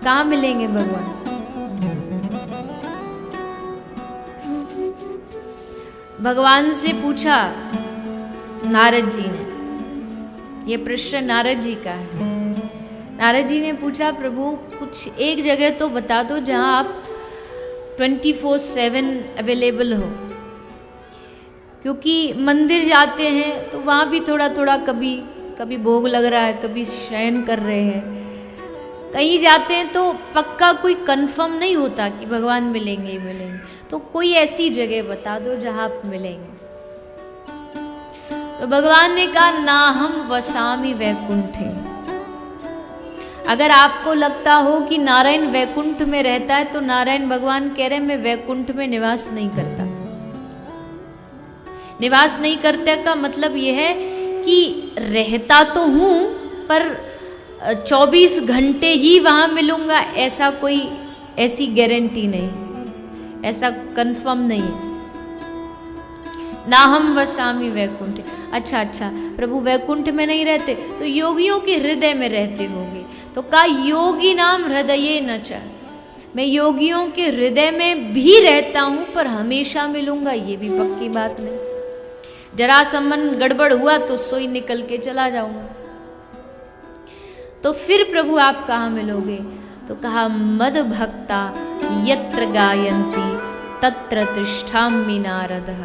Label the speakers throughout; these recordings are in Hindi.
Speaker 1: कहाँ मिलेंगे भगवान? भगवान से पूछा नारद जी ने, ये प्रश्न नारद जी का है। नारद जी ने पूछा, प्रभु कुछ एक जगह तो बता दो जहां आप 24/7 अवेलेबल हो, क्योंकि मंदिर जाते हैं तो वहाँ भी थोड़ा थोड़ा कभी कभी भोग लग रहा है, कभी शयन कर रहे हैं, कहीं जाते हैं तो पक्का कोई कंफर्म नहीं होता कि भगवान मिलेंगे ही मिलेंगे। तो कोई ऐसी जगह बता दो जहाँ आप मिलेंगे। तो भगवान ने कहा, ना हम वसामि वैकुंठे। अगर आपको लगता हो कि नारायण वैकुंठ में रहता है तो नारायण भगवान कह रहे हैं मैं वैकुंठ में निवास नहीं करता। निवास नहीं करते का मतलब यह है कि रहता तो हूं पर 24 घंटे ही वहां मिलूंगा, ऐसा कोई ऐसी गारंटी नहीं, ऐसा कंफर्म नहीं है। ना हम वसामि वैकुंठ। अच्छा प्रभु वैकुंठ में नहीं रहते तो योगियों के हृदय में रहते होंगे। तो कहा योगी नाम हृदये न च, मैं योगियों के हृदय में भी रहता हूं पर हमेशा मिलूंगा ये भी पक्की बात नहीं। जरा सम्मन गड़बड़ हुआ तो सोई निकल के चला जाऊंगा। तो फिर प्रभु आप कहाँ मिलोगे? तो कहा मद भक्ता यत्र गायन्ति तत्र तिष्ठामि नारदः।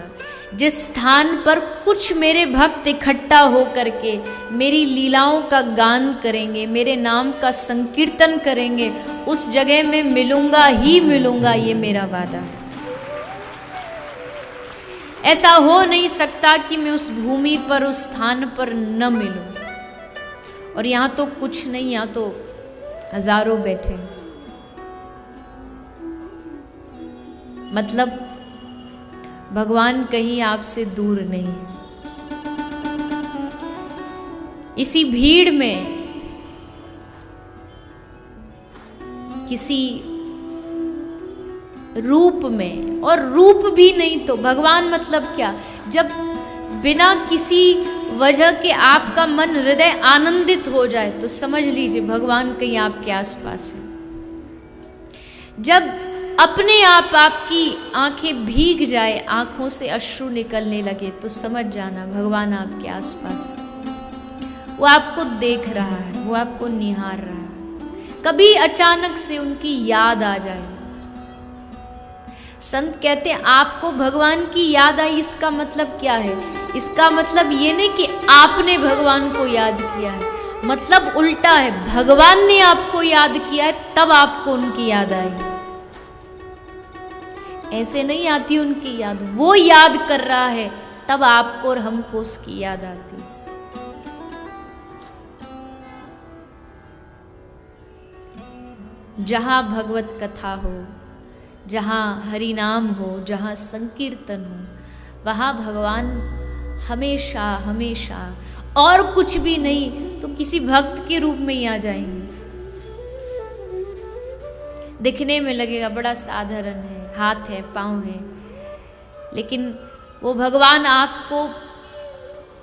Speaker 1: जिस स्थान पर कुछ मेरे भक्त इकट्ठा हो करके मेरी लीलाओं का गान करेंगे, मेरे नाम का संकीर्तन करेंगे, उस जगह में मिलूंगा ही मिलूंगा, ये मेरा वादा है। ऐसा हो नहीं सकता कि मैं उस भूमि पर उस स्थान पर न मिलूं। और यहां तो कुछ नहीं, यहां तो हजारों बैठे। मतलब भगवान कहीं आपसे दूर नहीं। इसी भीड़ में किसी रूप में, और रूप भी नहीं तो भगवान मतलब क्या, जब बिना किसी वजह के आपका मन हृदय आनंदित हो जाए तो समझ लीजिए भगवान कहीं आपके आसपास है। जब अपने आप आपकी आंखें भीग जाए, आंखों से अश्रु निकलने लगे तो समझ जाना भगवान आपके आसपास है। वो आपको देख रहा है, वो आपको निहार रहा है। कभी अचानक से उनकी याद आ जाए। संत कहते हैं आपको भगवान की याद आई, इसका मतलब क्या है? इसका मतलब ये नहीं कि आपने भगवान को याद किया है, मतलब उल्टा है, भगवान ने आपको याद किया है तब आपको उनकी याद आई। ऐसे नहीं आती उनकी याद, वो याद कर रहा है तब आपको और हमको उसकी याद आती है। जहां भगवत कथा हो, जहां हरि नाम हो, जहां संकीर्तन हो, वहां भगवान हमेशा हमेशा, और कुछ भी नहीं तो किसी भक्त के रूप में ही आ जाएंगे। दिखने में लगेगा बड़ा साधारण है, हाथ है, पांव है, लेकिन वो भगवान आपको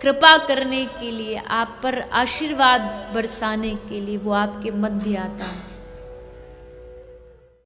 Speaker 1: कृपा करने के लिए, आप पर आशीर्वाद बरसाने के लिए वो आपके मध्य आता है।